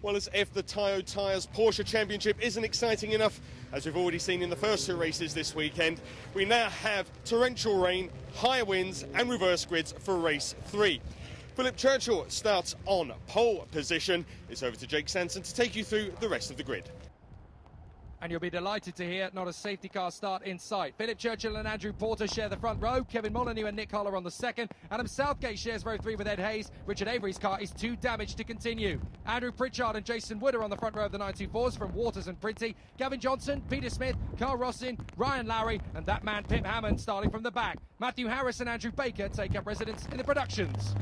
Well, as if the Toyo Tyres Porsche Championship isn't exciting enough, as we've already seen in the first two races this weekend, we now have torrential rain, high winds and reverse grids for race 3. Philip Churchill starts on pole position. It's over to Jake Sanson to take you through the rest of the grid. And you'll be delighted to hear not a safety car start in sight. Philip Churchill and Andrew Porter share the front row. Kevin Molyneux and Nick Holler on the second. Adam Southgate shares row 3 with Ed Hayes. Richard Avery's car is too damaged to continue. Andrew Pritchard and Jason Wood are on the front row of the 924s from Waters and Printy. Gavin Johnson, Peter Smith, Carl Rossin, Ryan Lowry and that man Pip Hammond starting from the back. Matthew Harris and Andrew Baker take up residence in the productions.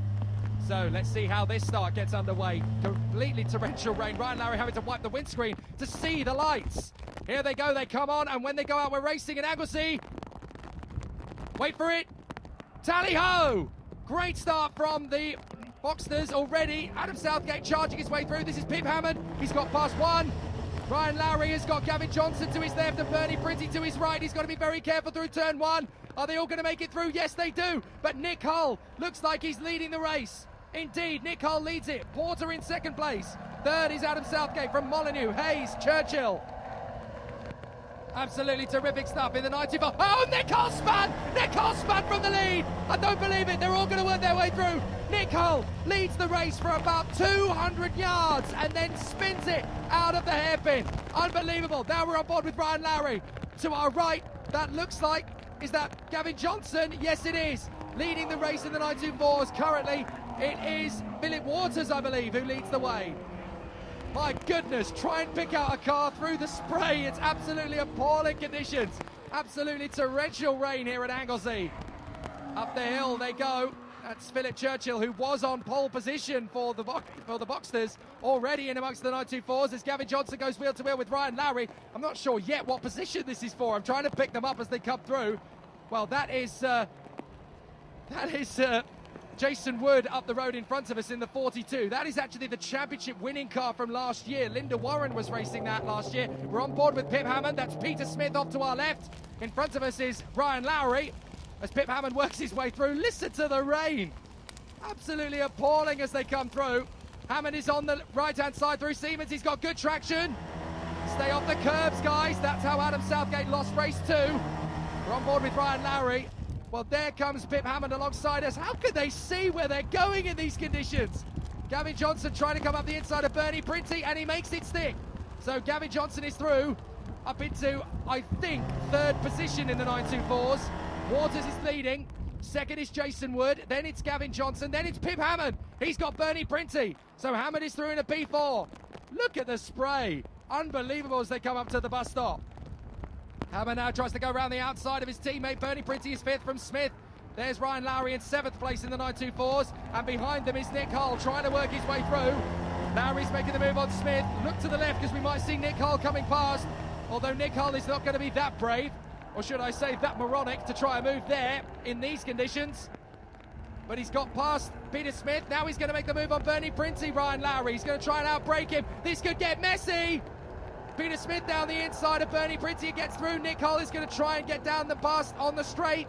So let's see how this start gets underway. Completely torrential rain. Ryan Lowry having to wipe the windscreen to see the lights. Here they go, they come on, and when they go out, we're racing in Anglesey. Wait for it. Tally-ho! Great start from the Boxsters already. Adam Southgate charging his way through. This is Pip Hammond. He's got past one. Ryan Lowry has got Gavin Johnson to his left and Bernie Printy to his right. He's got to be very careful through turn 1. Are they all going to make it through? Yes, they do. But Nick Hull looks like he's leading the race. Indeed, Nick Hull leads it. Porter in second place. Third is Adam Southgate from Molyneux, Hayes, Churchill. Absolutely terrific stuff in the 94. Oh, Nick Hull spun! Nick Hull spun from the lead! I don't believe it. They're all going to work their way through. Nick Hull leads the race for about 200 yards and then spins it out of the hairpin. Unbelievable. Now we're on board with Ryan Lowry. To our right, that looks like, is that Gavin Johnson? Yes, it is. Leading the race in the 924s currently. It is Philip Waters, I believe, who leads the way. My goodness, try and pick out a car through the spray. It's absolutely appalling conditions. Absolutely torrential rain here at Anglesey. Up the hill they go. That's Philip Churchill, who was on pole position for the Boxsters, already in amongst the 924s as Gavin Johnson goes wheel to wheel with Ryan Lowry. I'm not sure yet what position this is for. I'm trying to pick them up as they come through. Well, that is Jason Wood up the road in front of us in the 42. That is actually the championship winning car from last year. Linda Warren was racing that last year. We're on board with Pip Hammond. That's Peter Smith off to our left. In front of us is Ryan Lowry as Pip Hammond works his way through. Listen to the rain. Absolutely appalling as they come through. Hammond is on the right-hand side through Siemens. He's got good traction. Stay off the curbs, guys. That's how Adam Southgate lost race 2. We're on board with Ryan Lowry. Well, there comes Pip Hammond alongside us. How can they see where they're going in these conditions? Gavin Johnson trying to come up the inside of Bernie Printy, and he makes it stick. So Gavin Johnson is through, up into, I think, third position in the 924s. Waters is leading. Second is Jason Wood. Then it's Gavin Johnson. Then it's Pip Hammond. He's got Bernie Printy. So Hammond is through in a P4. Look at the spray. Unbelievable as they come up to the bus stop. Hammond now tries to go around the outside of his teammate. Bernie Printy is 5th from Smith. There's Ryan Lowry in 7th place in the 924s. And behind them is Nick Hull trying to work his way through. Lowry's making the move on Smith. Look to the left because we might see Nick Hull coming past. Although Nick Hull is not going to be that brave. Or should I say that moronic to try a move there in these conditions. But he's got past Peter Smith. Now he's going to make the move on Bernie Printy. Ryan Lowry. He's going to try and outbrake him. This could get messy. Peter Smith down the inside of Bernie Printy gets through. Nick Hull is going to try and get down the pass on the straight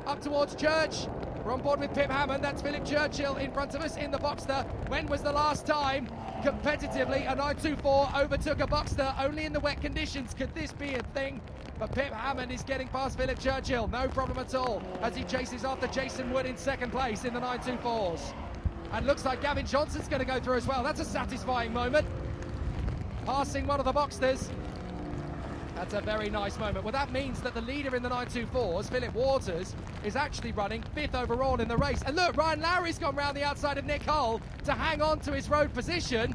up towards Church. We're on board with Pip Hammond. That's Philip Churchill in front of us in the Boxster. When was the last time competitively a 924 overtook a Boxster? Only in the wet conditions could this be a thing. But Pip Hammond is getting past Philip Churchill, no problem at all, as he chases after Jason Wood in 2nd place in the 924s. And looks like Gavin Johnson's going to go through as well. That's a satisfying moment. Passing one of the Boxsters. That's a very nice moment. Well, that means that the leader in the 924s, Philip Waters, is actually running 5th overall in the race. And look, Ryan Lowry's gone round the outside of Nick Hull to hang on to his road position.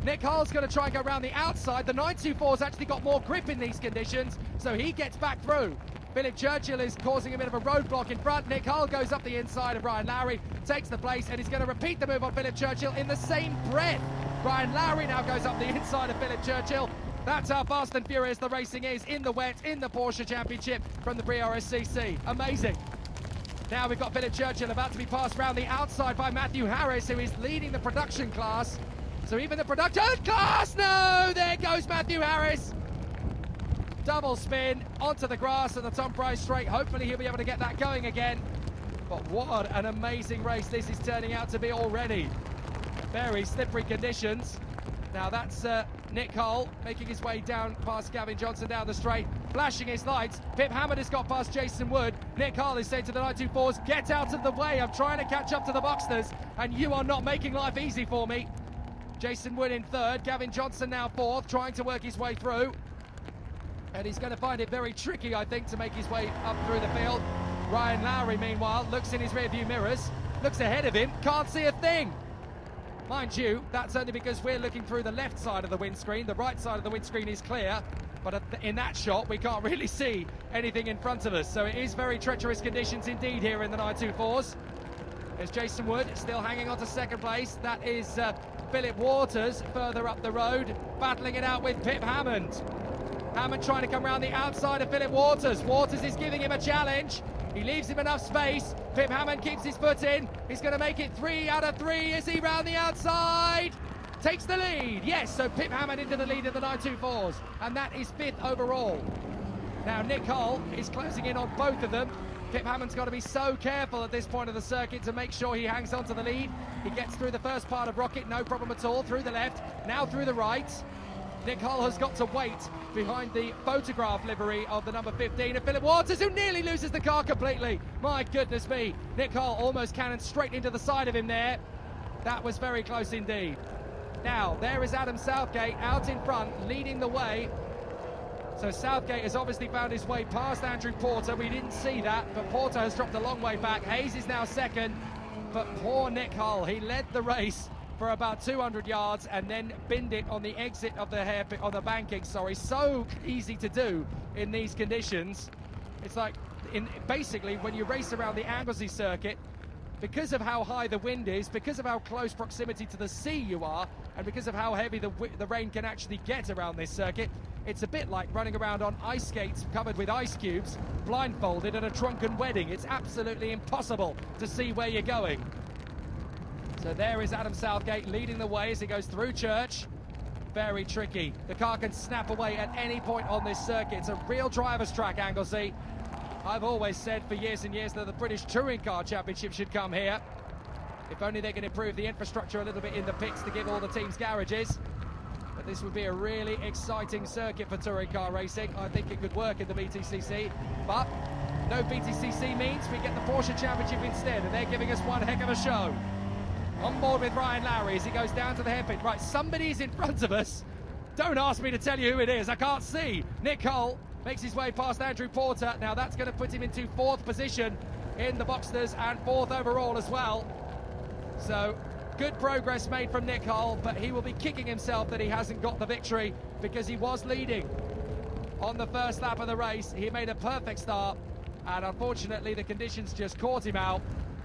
Nick Hull's going to try and go around the outside. The 924's actually got more grip in these conditions, so he gets back through. Philip Churchill is causing a bit of a roadblock in front. Nick Hull goes up the inside of Ryan Lowry, takes the place, and he's going to repeat the move on Philip Churchill in the same breath. Ryan Lowry now goes up the inside of Philip Churchill. That's how fast and furious the racing is in the wet, in the Porsche Championship from the BRSCC. Amazing. Now we've got Philip Churchill about to be passed round the outside by Matthew Harris, who is leading the production class. So even the production class, no, there goes Matthew Harris. Double spin onto the grass and the Tom Price straight. Hopefully he'll be able to get that going again. But what an amazing race this is turning out to be already. Very slippery conditions. Now that's Nick Hull making his way down past Gavin Johnson down the straight, flashing his lights. Pip Hammond has got past Jason Wood. Nick Hull is saying to the 924s, get out of the way, I'm trying to catch up to the Boxsters, and you are not making life easy for me. Jason Wood in third, Gavin Johnson now fourth, trying to work his way through. And he's going to find it very tricky, I think, to make his way up through the field. Ryan Lowry, meanwhile, looks in his rearview mirrors, looks ahead of him, can't see a thing. Mind you, that's only because we're looking through the left side of the windscreen. The right side of the windscreen is clear, but in that shot, we can't really see anything in front of us. So it is very treacherous conditions indeed here in the 924s. There's Jason Wood still hanging on to second place. That is Philip Waters further up the road, battling it out with Pip Hammond. Hammond trying to come around the outside of Philip Waters. Waters is giving him a challenge. He leaves him enough space. Pip Hammond keeps his foot in. He's going to make it 3 out of 3. Is he round the outside? Takes the lead. Yes, so Pip Hammond into the lead of the 924s. And that is 5th overall. Now Nick Hull is closing in on both of them. Pip Hammond's got to be so careful at this point of the circuit to make sure he hangs on to the lead. He gets through the first part of Rocket, no problem at all. Through the left, now through the right. Nick Hull has got to wait behind the photograph livery of the number 15 of Philip Waters, who nearly loses the car completely. My goodness me. Nick Hull almost cannoned straight into the side of him there. That was very close indeed. Now, there is Adam Southgate out in front, leading the way. So Southgate has obviously found his way past Andrew Porter. We didn't see that, but Porter has dropped a long way back. Hayes is now second, but poor Nick Hull. He led the race for about 200 yards and then binned it on the exit of the hairpin, on the banking, sorry. So easy to do in these conditions. It's like, basically, when you race around the Anglesey circuit, because of how high the wind is, because of how close proximity to the sea you are, and because of how heavy the rain can actually get around this circuit, it's a bit like running around on ice skates covered with ice cubes, blindfolded at a drunken wedding. It's absolutely impossible to see where you're going. So there is Adam Southgate leading the way as he goes through Church. Very tricky. The car can snap away at any point on this circuit. It's a real driver's track, Anglesey. I've always said for years and years that the British Touring Car Championship should come here. If only they can improve the infrastructure a little bit in the pits to give all the teams garages. But this would be a really exciting circuit for touring car racing. I think it could work in the BTCC. But no BTCC means we get the Porsche Championship instead, and they're giving us one heck of a show. On board with Ryan Lowry as he goes down to the hairpin. Right, somebody's in front of us. Don't ask me to tell you who it is. I can't see. Nick Hull makes his way past Andrew Porter. Now that's going to put him into 4th position in the Boxsters and 4th overall as well. So good progress made from Nick Hull, but he will be kicking himself that he hasn't got the victory because he was leading on the first lap of the race. He made a perfect start, and unfortunately the conditions just caught him out.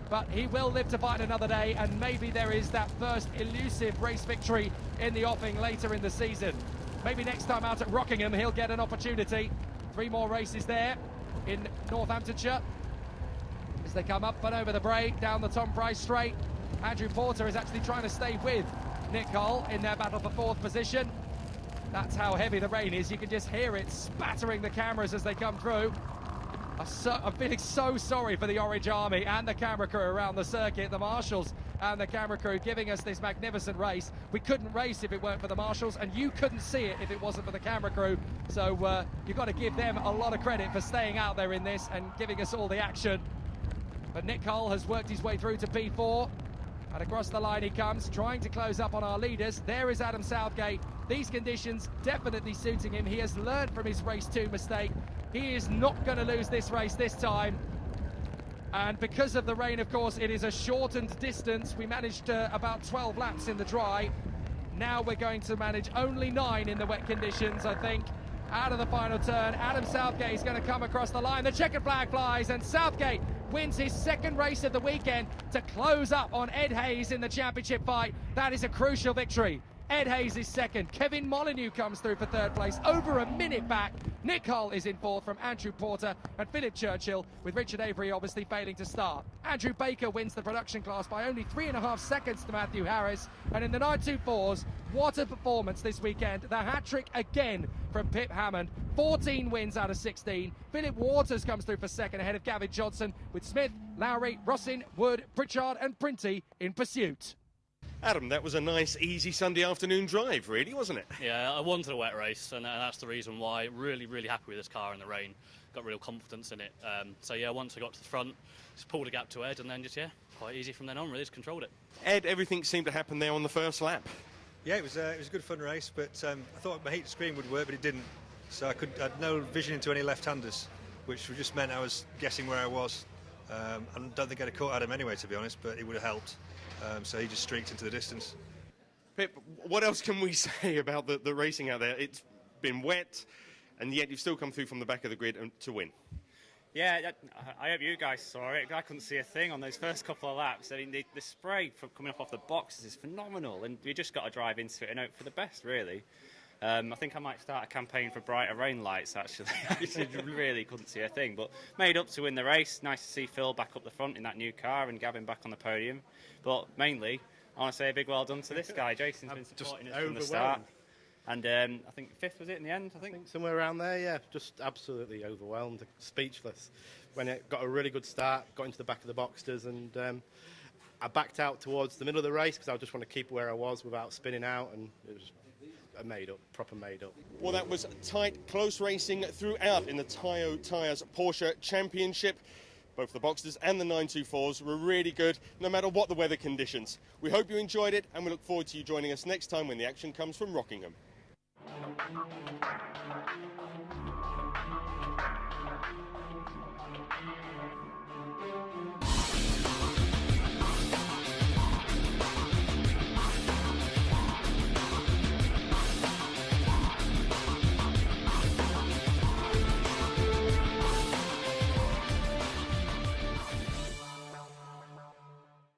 But he will live to fight another day, and maybe there is that first elusive race victory in the offing later in the season. Maybe next time out at Rockingham he'll get an opportunity. 3 more races there in Northamptonshire as they come up and over the break down the Tom Price straight. Andrew Porter is actually trying to stay with Nick Hull in their battle for 4th position. That's how heavy the rain is. You can just hear it spattering the cameras as they come through. I'm feeling so sorry for the Orange Army and the camera crew around the circuit, the marshals and the camera crew giving us this magnificent race. We couldn't race if it weren't for the marshals, and you couldn't see it if it wasn't for the camera crew. So you've got to give them a lot of credit for staying out there in this and giving us all the action. But Nick Hull has worked his way through to P4, and across the line he comes, trying to close up on our leaders. There is Adam Southgate. These conditions definitely suiting him. He has learned from his race 2 mistake. He is not going to lose this race this time. And because of the rain, of course, it is a shortened distance. We managed about 12 laps in the dry. Now we're going to manage only 9 in the wet conditions, I think. Out of the final turn, Adam Southgate is going to come across the line. The checkered flag flies, and Southgate wins his 2nd race of the weekend to close up on Ed Hayes in the championship fight. That is a crucial victory. Ed Hayes is second. Kevin Molyneux comes through for third place. Over a minute back. Nick Hull is in fourth from Andrew Porter and Philip Churchill, with Richard Avery obviously failing to start. Andrew Baker wins the production class by only 3.5 seconds to Matthew Harris. And in the 924s, what a performance this weekend. The hat-trick again from Pip Hammond. 14 wins out of 16. Philip Waters comes through for second ahead of Gavin Johnson, with Smith, Lowry, Rossin, Wood, Pritchard and Printy in pursuit. Adam, that was a nice, easy Sunday afternoon drive, really, wasn't it? Yeah, I wanted a wet race, and that's the reason why. Really, really happy with this car in the rain. Got real confidence in it. So yeah, once I got to the front, just pulled a gap to Ed, and then just, yeah, quite easy from then on, really, just controlled it. Ed, everything seemed to happen there on the first lap. Yeah, it was a good fun race, but I thought my heat screen would work, but it didn't. So I had no vision into any left-handers, which just meant I was guessing where I was. I don't think I'd have caught Adam anyway, to be honest, but it would have helped. So he just streaked into the distance. Pip, what else can we say about the racing out there? It's been wet, and yet you've still come through from the back of the grid to win. Yeah, I hope you guys saw it. I couldn't see a thing on those first couple of laps. I mean, the spray from coming off the boxes is phenomenal, and you just got to drive into it and hope for the best, really. I think I might start a campaign for brighter rain lights, actually. I just really couldn't see a thing, but made up to win the race. Nice to see Phil back up the front in that new car and Gavin back on the podium. But mainly, I want to say a big well done to this guy. Jason's been supporting us from the start. And I think fifth was it in the end, I think somewhere around there, yeah. Just absolutely overwhelmed, speechless. When it got a really good start, got into the back of the boxers, and I backed out towards the middle of the race because I just want to keep where I was without spinning out, and it was proper made up. Well, that was tight, close racing throughout in the Toyo Tyres Porsche Championship. Both the Boxsters and the 924s were really good, no matter what the weather conditions. We hope you enjoyed it, and we look forward to you joining us next time when the action comes from Rockingham.